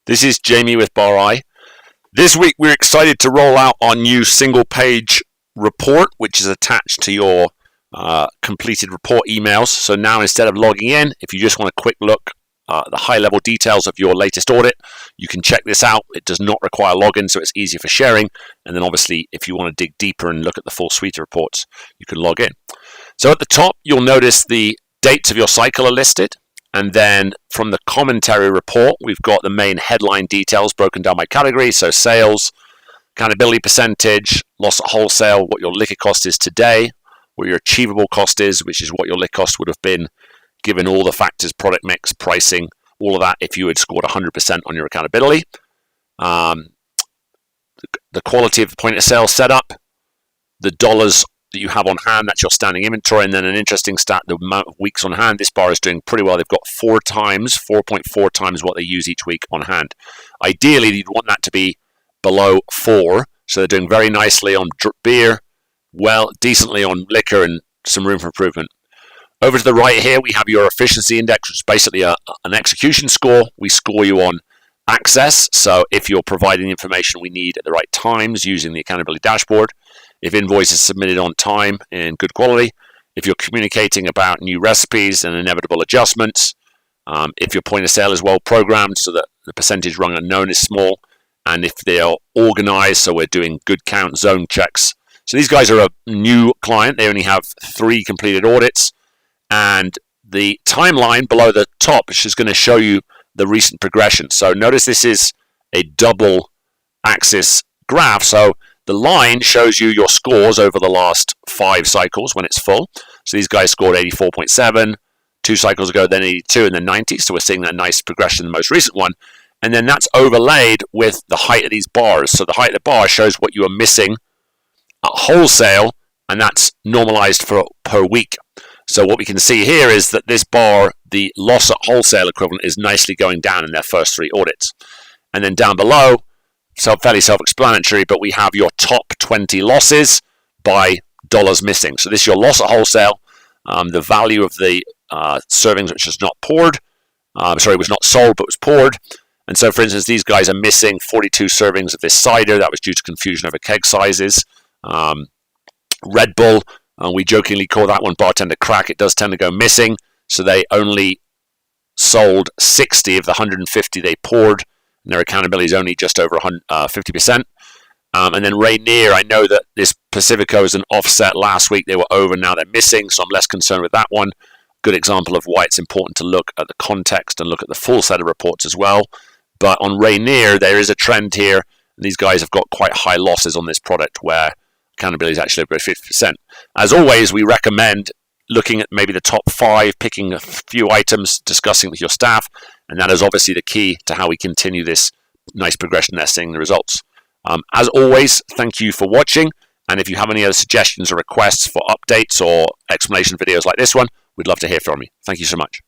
This is Jamie with Bar I. This week we're excited to roll out our new single-page report, which is attached to your completed report emails. So now instead of logging in, if you just want a quick look at the high-level details of your latest audit, you can check this out. It does not require login, so it's easier for sharing. And then obviously, if you want to dig deeper and look at the full suite of reports, you can log in. So at the top, you'll notice the dates of your cycle are listed. And then from the commentary report, we've got the main headline details broken down by category. So sales, accountability percentage, loss at wholesale, what your liquor cost is today, what your achievable cost is, which is what your liquor cost would have been given all the factors, product mix, pricing, all of that if you had scored 100% on your accountability. The quality of the point of sale setup, the dollars that you have on hand, that's your standing inventory, and then an interesting stat, the amount of weeks on hand. This bar is doing pretty well. They've got 4.4 times what they use each week on hand. Ideally, you'd want that to be below 4, so they're doing very nicely on beer, well, decently on liquor, and some room for improvement. Over to the right here, we have your efficiency index, which is basically an execution score. We score you on access, so if you're providing the information we need at the right times using the accountability dashboard, if invoices submitted on time in good quality, if you're communicating about new recipes and inevitable adjustments, if your point of sale is well programmed so that the percentage rung unknown is small, and if they are organized, so we're doing good count zone checks. So these guys are a new client. They only have 3 completed audits, and the timeline below the top is just going to show you the recent progression. So notice this is a double axis graph. So the line shows you your scores over the last 5 cycles when it's full. So these guys scored 84.7, 2 cycles ago, then 82, and then 90. So we're seeing that nice progression in the most recent one. And then that's overlaid with the height of these bars. So the height of the bar shows what you are missing at wholesale, and that's normalized for per week. So what we can see here is that this bar, the loss at wholesale equivalent, is nicely going down in their first 3 audits. And then down below, so fairly self-explanatory, but we have your top 20 losses by dollars missing. So this is your loss at wholesale, the value of the servings which was not poured, was not sold but was poured. And so, for instance, these guys are missing 42 servings of this cider. That was due to confusion over keg sizes. Red Bull, we jokingly call that one bartender crack. It does tend to go missing. So they only sold 60 of the 150 they poured. And their accountability is only just over 50%. And then Rainier, I know that this Pacifico is an offset. Last week they were over, now they're missing, so I'm less concerned with that one. Good example of why it's important to look at the context and look at the full set of reports as well. But on Rainier, there is a trend here, and these guys have got quite high losses on this product where accountability is actually over 50%. As always, we recommend looking at maybe the top 5, picking a few items, discussing with your staff, and that is obviously the key to how we continue this nice progression there, seeing the results. As always, thank you for watching, and if you have any other suggestions or requests for updates or explanation videos like this one, we'd love to hear from you. Thank you so much.